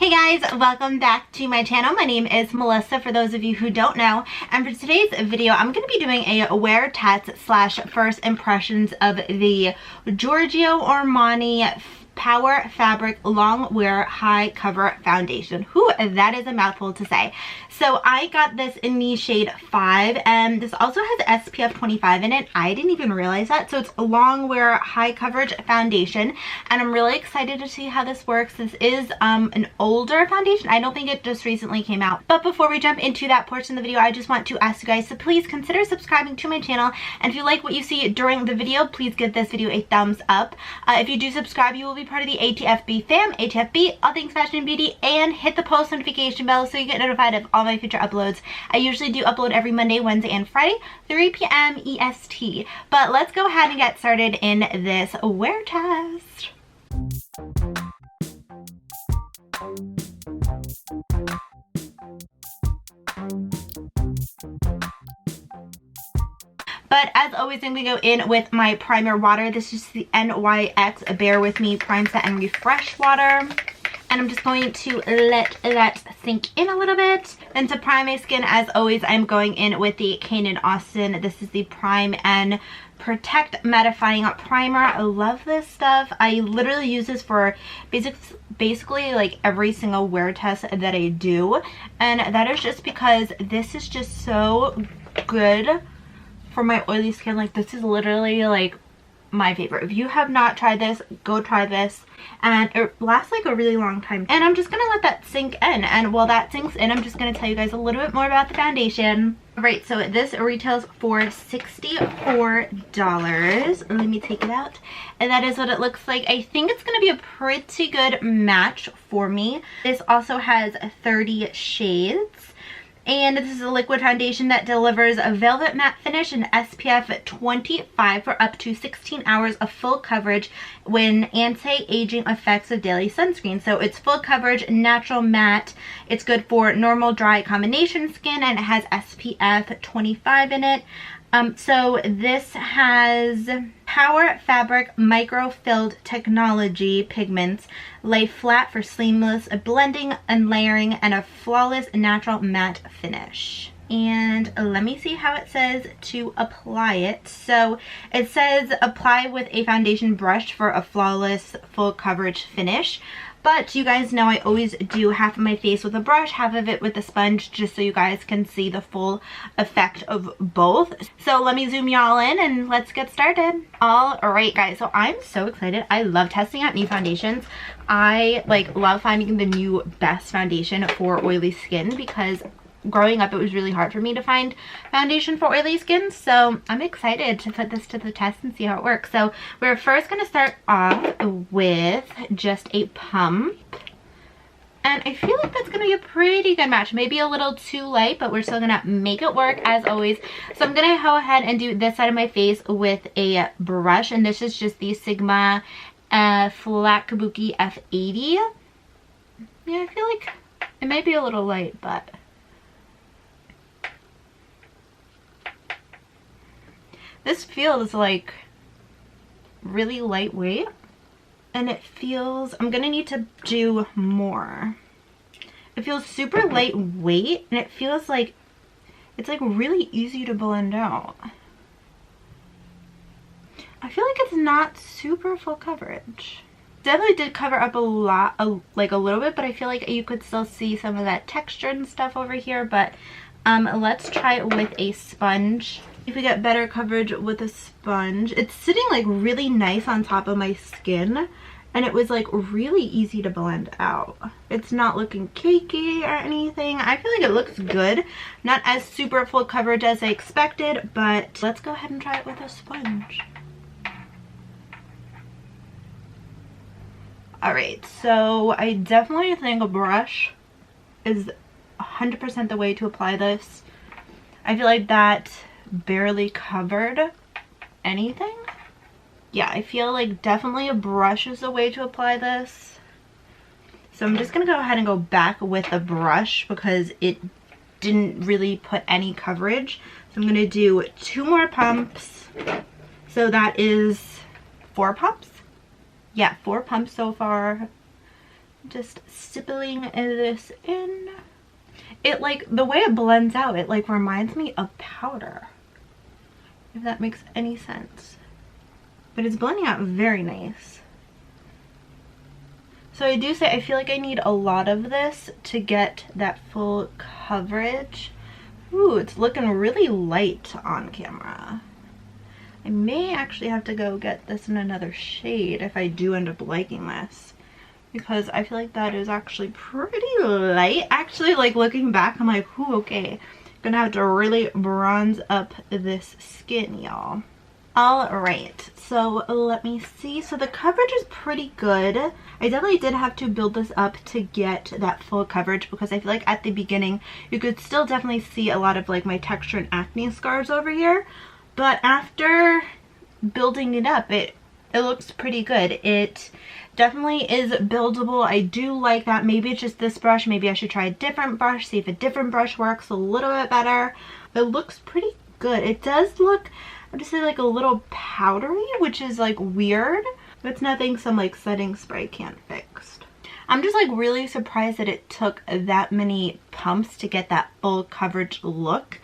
Hey guys, welcome back to my channel. My name is Melissa, for those of you who don't know. And for today's video, I'm going to be doing a wear test slash first impressions of the Giorgio Armani Power Fabric Longwear High Cover Foundation. Whew, that is a mouthful to say. So I got this in the shade 5, and this also has SPF 25 in it. I didn't even realize that. So it's a Longwear High Coverage Foundation, and I'm really excited to see how this works. This is an older foundation. I don't think it just recently came out. But before we jump into that portion of the video, I just want to ask you guys to please consider subscribing to my channel. And if you like what you see during the video, please give this video a thumbs up. If you do subscribe, you will be part of the ATFB fam, ATFB, all things fashion and beauty, and hit the post notification bell so you get notified of all my future uploads. I usually do upload every Monday, Wednesday, and Friday, 3 p.m. EST. But let's go ahead and get started in this wear test. But as always, I'm going to go in with my primer water. This is the NYX Bear With Me Prime Set and Refresh water. And I'm just going to let that sink in a little bit. And to prime my skin, as always, I'm going in with the Kane & Austin. This is the Prime and Protect Mattifying Primer. I love this stuff. I literally use this for basically like every single wear test that I do. And that is just because this is just so good for my oily skin. Like, this is literally like my favorite. If you have not tried this, go try this, and it lasts like a really long time. And I'm just gonna let that sink in, and while that sinks in, I'm just gonna tell you guys a little bit more about the foundation. Alright, so this retails for $64. Let me take it out, and that is what it looks like. I think it's gonna be a pretty good match for me. This also has 30 shades. And this is a liquid foundation that delivers a velvet matte finish and SPF 25 for up to 16 hours of full coverage when anti-aging effects of daily sunscreen. So it's full coverage, natural matte. It's good for normal, dry, combination skin, and it has SPF 25 in it. So this has Power Fabric Micro-Filled Technology pigments, lay flat for seamless blending and layering, and a flawless natural matte finish. And let me see how it says to apply it. So it says apply with a foundation brush for a flawless full coverage finish. But you guys know I always do half of my face with a brush, half of it with a sponge, just so you guys can see the full effect of both. So let me zoom y'all in and let's get started. Alright guys, so I'm so excited. I love testing out new foundations. I love finding the new best foundation for oily skin, because growing up it was really hard for me to find foundation for oily skin. So I'm excited to put this to the test and see how it works. So we're first going to start off with just a pump, and I feel like that's going to be a pretty good match. Maybe a little too light, but we're still going to make it work as always. So I'm going to go ahead and do this side of my face with a brush, and this is just the Sigma Flat Kabuki F80. Yeah, I feel like it might be a little light, but this feels like really lightweight, and it feels, I'm gonna need to do more. It feels super lightweight, and it feels like it's like really easy to blend out. I feel like it's not super full coverage. Definitely did cover up a lot, like a little bit, but I feel like you could still see some of that texture and stuff over here. But let's try it with a sponge. If we get better coverage with a sponge, it's sitting like really nice on top of my skin, and it was like really easy to blend out. It's not looking cakey or anything. I feel like it looks good. Not as super full coverage as I expected, but let's go ahead and try it with a sponge. Alright, so I definitely think a brush is 100% the way to apply this. I feel like that barely covered anything. Yeah, I feel like definitely a brush is the way to apply this. So I'm just gonna go ahead and go back with a brush because it didn't really put any coverage. So I'm gonna do 2 more pumps. So that is 4 pumps. Yeah, 4 pumps so far. Just stippling this in. It like, the way it blends out, it like reminds me of powder, if that makes any sense. But it's blending out very nice. So I do say I feel like I need a lot of this to get that full coverage. Ooh, it's looking really light on camera. I may actually have to go get this in another shade if I do end up liking this, because I feel like that is actually pretty light. Actually, like looking back, I'm like, ooh, okay. Gonna have to really bronze up this skin, y'all. All right, so let me see. So the coverage is pretty good. I definitely did have to build this up to get that full coverage, because I feel like at the beginning you could still definitely see a lot of like my texture and acne scars over here. But after building it up, it looks pretty good. It definitely is buildable. I do like that. Maybe it's just this brush. Maybe I should try a different brush, see if a different brush works a little bit better. It looks pretty good. It does look, I would say, like a little powdery, which is like weird. It's nothing some like setting spray can't fix. I'm just like really surprised that it took that many pumps to get that full coverage look.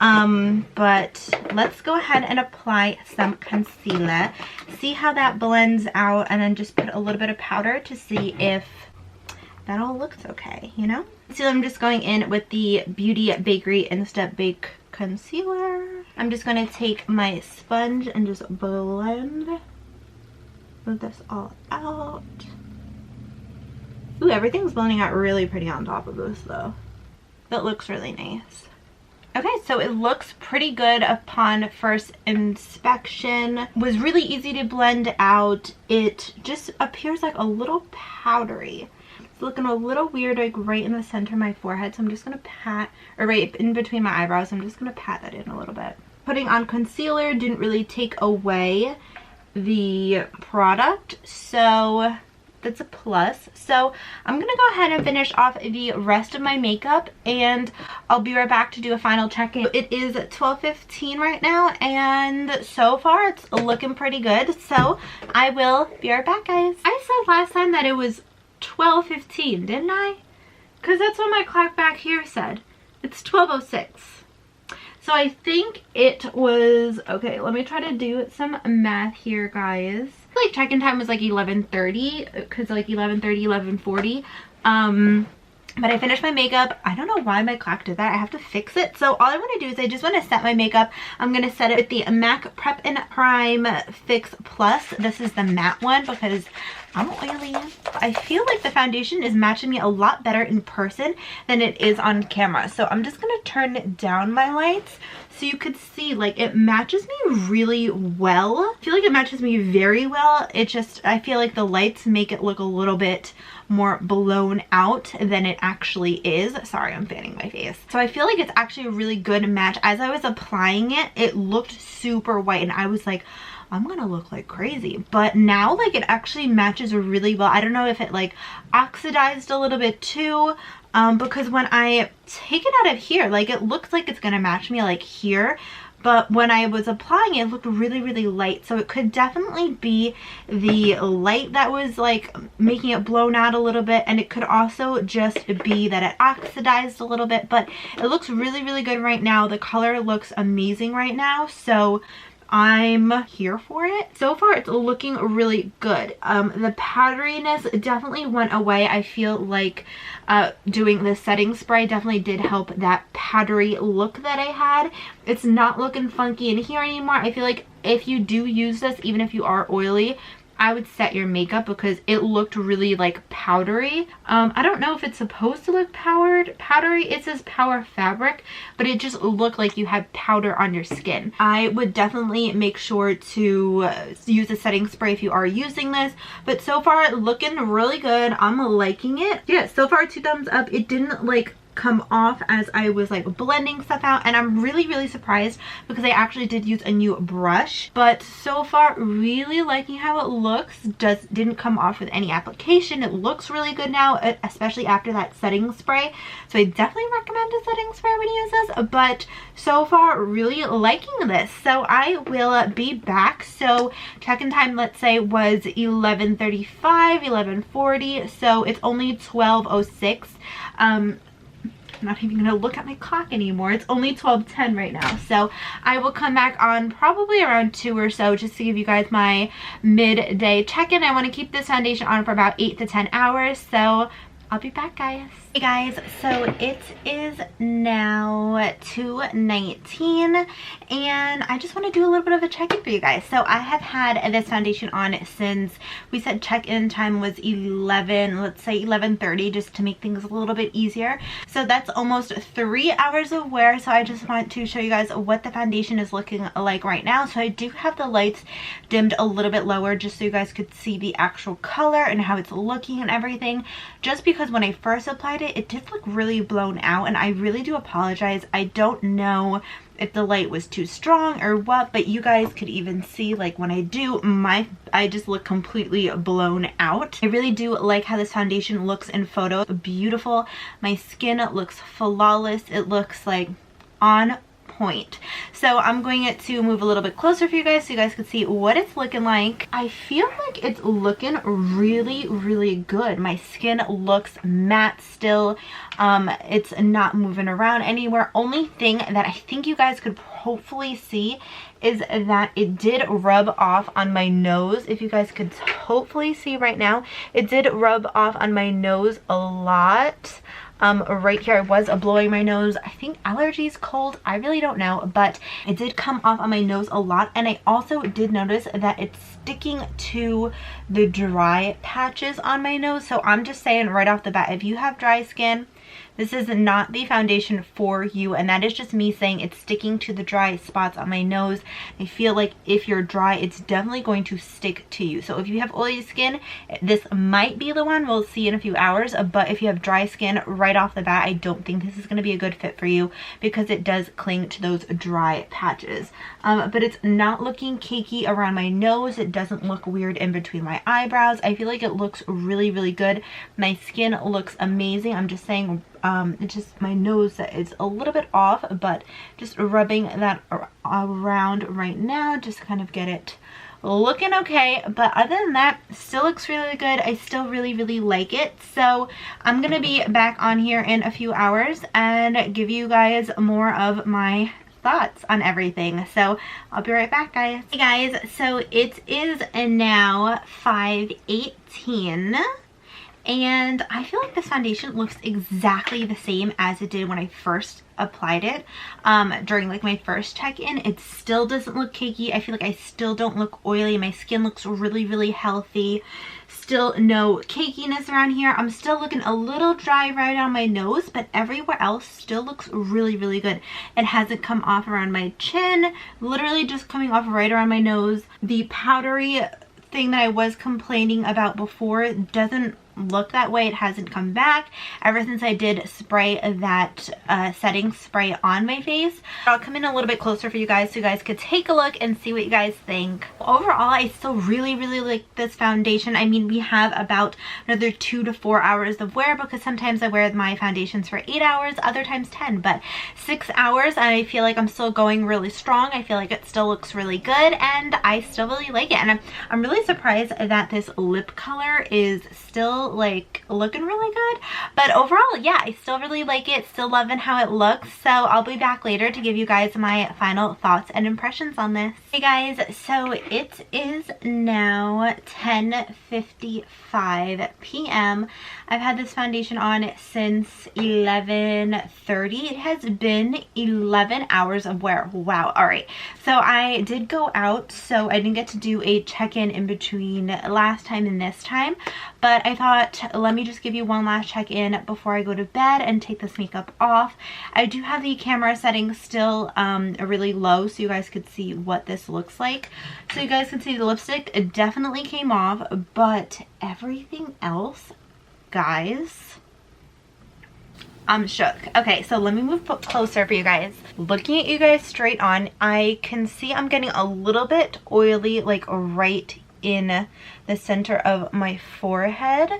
But let's go ahead and apply some concealer, see how that blends out, and then just put a little bit of powder to see if that all looks okay, you know? So I'm just going in with the Beauty Bakery Insta Bake Concealer. I'm just going to take my sponge and just blend this all out. Ooh, everything's blending out really pretty on top of this though. That looks really nice. Okay, so it looks pretty good upon first inspection. Was really easy to blend out. It just appears like a little powdery. It's looking a little weird, like right in the center of my forehead. So I'm just gonna pat, or right in between my eyebrows. I'm just gonna pat that in a little bit. Putting on concealer didn't really take away the product, so that's a plus. So I'm gonna go ahead and finish off the rest of my makeup, and I'll be right back to do a final check-in. It is 12:15 right now, and so far it's looking pretty good. So I will be right back, guys. I said last time that it was 12:15, didn't I? Because that's what my clock back here said. It's 12:06. So I think it was, okay, let me try to do some math here, guys. Like check-in time was like 11:30, because like 11:30, 11:40. But I finished my makeup. I don't know why my clock did that. I have to fix it. So all I want to do is I just want to set my makeup. I'm going to set it with the MAC Prep and Prime Fix Plus. This is the matte one because I'm oily. I feel like the foundation is matching me a lot better in person than it is on camera. So I'm just going to turn down my lights so you could see, like, it matches me really well. I feel like it matches me very well. It just, I feel like the lights make it look a little bit more blown out than it actually is. Sorry, I'm fanning my face. So I feel like it's actually a really good match. As I was applying it, it looked super white and I was like, I'm gonna look like crazy. But now, like, it actually matches really well. I don't know if it like oxidized a little bit too, because when I take it out of here, like, it looks like it's gonna match me like here, but when I was applying it, it looked really, really light. So it could definitely be the light that was like making it blown out a little bit, and it could also just be that it oxidized a little bit. But it looks really, really good right now. The color looks amazing right now, so I'm here for it. So far it's looking really good. The powderiness definitely went away. I feel like doing the setting spray definitely did help that powdery look that I had. It's not looking funky in here anymore. I feel like if you do use this, even if you are oily, I would set your makeup because it looked really like powdery. I don't know if it's supposed to look powdery. It says Power Fabric, but it just looked like you had powder on your skin. I would definitely make sure to use a setting spray if you are using this, but so far looking really good. I'm liking it. Yeah, so far 2 thumbs up. It didn't like come off as I was like blending stuff out, and I'm really surprised because I actually did use a new brush. But so far, really liking how it looks. Didn't come off with any application. It looks really good now, especially after that setting spray. So I definitely recommend a setting spray when you use this, but so far really liking this. So I will be back. So check-in time, let's say, was 11:35, 11:40, so it's only 12:06. I'm not even gonna look at my clock anymore. It's only 12:10 right now, so I will come back on probably around 2 or so just to give you guys my midday check-in. I want to keep this foundation on for about 8 to 10 hours, so I'll be back, guys. Hey guys, so it is now 2:19 and I just want to do a little bit of a check-in for you guys. So I have had this foundation on since we said check-in time was 11, let's say 11:30, just to make things a little bit easier. So that's almost 3 hours of wear. So I just want to show you guys what the foundation is looking like right now. So I do have the lights dimmed a little bit lower just so you guys could see the actual color and how it's looking and everything. Just because when I first applied it did look really blown out, and I really do apologize. I don't know if the light was too strong or what, but you guys could even see, like, when I do, I just look completely blown out. I really do like how this foundation looks in photo. Beautiful. My skin looks flawless. It looks like on point. So I'm going to move a little bit closer for you guys so you guys can see what it's looking like. I feel like it's looking really good. My skin looks matte still. It's not moving around anywhere. Only thing that I think you guys could hopefully see is that it did rub off on my nose. If you guys could hopefully see right now, it did rub off on my nose a lot. Right here I was blowing my nose. I think allergies, cold, I really don't know, but it did come off on my nose a lot. And I also did notice that it's sticking to the dry patches on my nose. So I'm just saying right off the bat, if you have dry skin, this is not the foundation for you, and that is just me saying it's sticking to the dry spots on my nose. I feel like if you're dry, it's definitely going to stick to you. So if you have oily skin, this might be the one. We'll see in a few hours. But if you have dry skin, right off the bat, I don't think this is going to be a good fit for you because it does cling to those dry patches. But it's not looking cakey around my nose. It doesn't look weird in between my eyebrows. I feel like it looks really good. My skin looks amazing. I'm just saying, it's just my nose that is a little bit off, but just rubbing that around right now just to kind of get it looking okay. But other than that, still looks really good. I still really like it. So I'm gonna be back on here in a few hours and give you guys more of my thoughts on everything. So I'll be right back, guys. Hey guys, so it is now 5:18 and I feel like this foundation looks exactly the same as it did when I first applied it during like my first check-in. It still doesn't look cakey. I feel like I still don't look oily. My skin looks really healthy. Still no cakiness around here. I'm still looking a little dry right on my nose, but everywhere else still looks really good. It hasn't come off around my chin, literally just coming off right around my nose. The powdery thing that I was complaining about before doesn't look that way. It hasn't come back ever since I did spray that setting spray on my face. I'll come in a little bit closer for you guys so you guys could take a look and see what you guys think. Overall, I still really like this foundation. I mean, we have about another 2 to 4 hours of wear because sometimes I wear my foundations for 8 hours, other times 10, but 6 hours and I feel like I'm still going really strong. I feel like it still looks really good and I still really like it. And I'm really surprised that this lip color is still like looking really good. But overall, yeah, I still really like it. Still loving how it looks. So I'll be back later to give you guys my final thoughts and impressions on this. Hey guys, so it is now 10:55 p.m. I've had this foundation on since 11:30. It has been 11 hours of wear. Wow. All right. So I did go out, so I didn't get to do a check-in in between last time and this time, but I thought, let me just give you one last check-in before I go to bed and take this makeup off. I do have the camera settings still really low so you guys could see what this looks like. So you guys can see the lipstick, it definitely came off, but everything else, guys, I'm shook. Okay, so let me move closer for you guys. Looking at you guys straight on, I can see I'm getting a little bit oily, like right in the center of my forehead,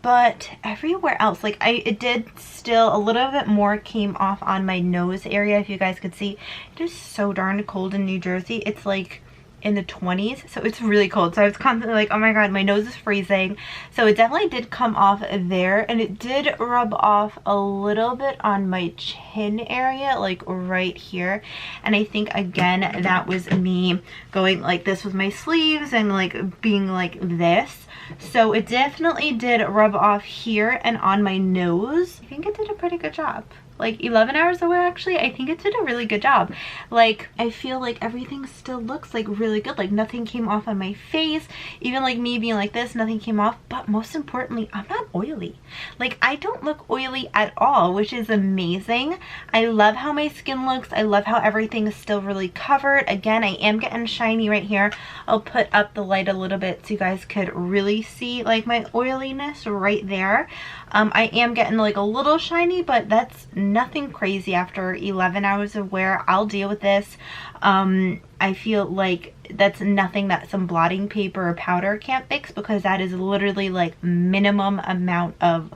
but everywhere else, like it did still a little bit more came off on my nose area. If you guys could see, it is so darn cold in New Jersey. It's like in the 20s, so it's really cold. So I was constantly like, oh my god, my nose is freezing. So it definitely did come off there, and it did rub off a little bit on my chin area, like right here. And I think again that was me going like this with my sleeves and like being like this. So it definitely did rub off here and on my nose. I think it did a pretty good job. Like 11 hours away, actually, I think it did a really good job. Like, I feel like everything still looks like really good. Like nothing came off on my face. Even like me being like this, nothing came off. But most importantly, I'm not oily. Like I don't look oily at all, which is amazing. I love how my skin looks. I love how everything is still really covered. Again, I am getting shiny right here. I'll put up the light a little bit so you guys could really see like my oiliness right there. I am getting like a little shiny, but that's nothing crazy after 11 hours of wear. I'll deal with this. I feel like that's nothing that some blotting paper or powder can't fix, because that is literally like minimum amount of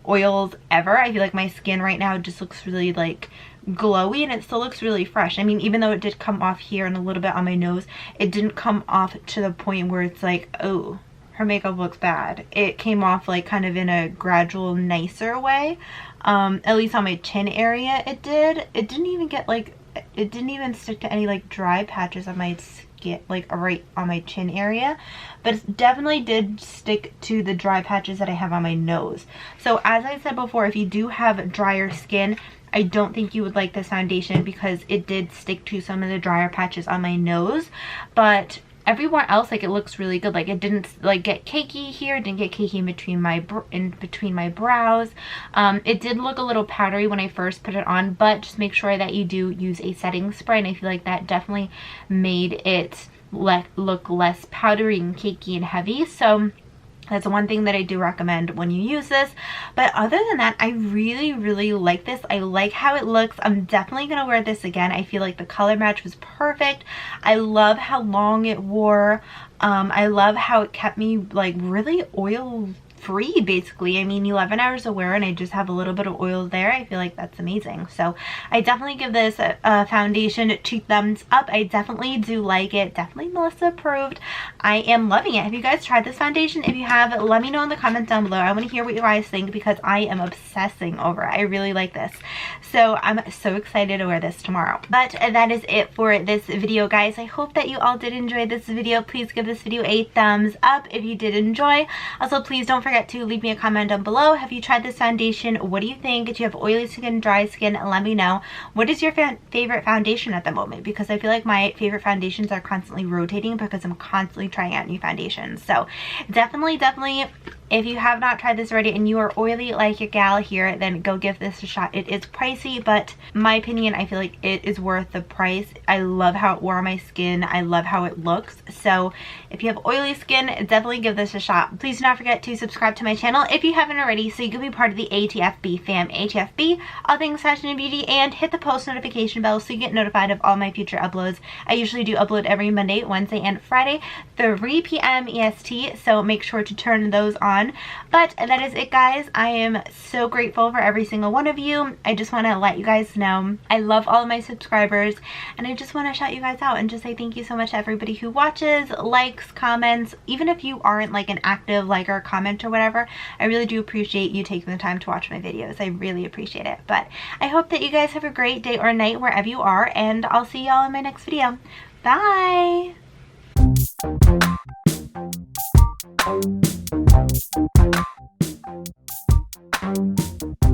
oils ever. I feel like my skin right now just looks really like glowy, and it still looks really fresh. I mean, even though it did come off here and a little bit on my nose, it didn't come off to the point where it's like, oh, her makeup looks bad. It came off like kind of in a gradual, nicer way. At least on my chin area it did. It didn't even get like, it didn't even stick to any like dry patches on my skin, like right on my chin area, but it definitely did stick to the dry patches that I have on my nose. So as I said before, if you do have drier skin, I don't think you would like this foundation, because it did stick to some of the drier patches on my nose. But everywhere else, like, it looks really good. Like, it didn't like get cakey here. It didn't get cakey in between my brows. It did look a little powdery when I first put it on, but just make sure that you do use a setting spray, and I feel like that definitely made it look less powdery and cakey and heavy. So that's one thing that I do recommend when you use this. But other than that, I really, really like this. I like how it looks. I'm definitely going to wear this again. I feel like the color match was perfect. I love how long it wore. I love how it kept me like really oil free, basically. I mean, 11 hours of wear and I just have a little bit of oil there. I feel like that's amazing. So I definitely give this a foundation 2 thumbs up. I definitely do like it. Definitely Melissa approved. I am loving it. Have you guys tried this foundation? If you have, let me know in the comments down below. I want to hear what you guys think, because I am obsessing over it. I really like this. So I'm so excited to wear this tomorrow. But that is it for this video, guys. I hope that you all did enjoy this video. Please give this video a thumbs up if you did enjoy. Also, please don't forget to leave me a comment down below. Have you tried this foundation? What do you think? Do you have oily skin, dry skin? Let me know. What is your favorite foundation at the moment? Because I feel like my favorite foundations are constantly rotating, because I'm constantly trying out new foundations. So definitely, if you have not tried this already and you are oily like your gal here, then go give this a shot. It is pricey, but in my opinion, I feel like it is worth the price. I love how it wore on my skin. I love how it looks. So if you have oily skin, definitely give this a shot. Please do not forget to subscribe to my channel if you haven't already, so you can be part of the ATFB fam. ATFB, all things fashion and beauty, and hit the post notification bell so you get notified of all my future uploads. I usually do upload every Monday, Wednesday, and Friday, 3 p.m. EST, so make sure to turn those on. But that is it, guys. I am so grateful for every single one of you. I just want to let you guys know I love all of my subscribers, and I just want to shout you guys out and just say thank you so much to everybody who watches, likes, comments. Even if you aren't like an active liker or comment or whatever, I really do appreciate you taking the time to watch my videos. I really appreciate it. But I hope that you guys have a great day or night wherever you are, and I'll see y'all in my next video. Bye! Thank you.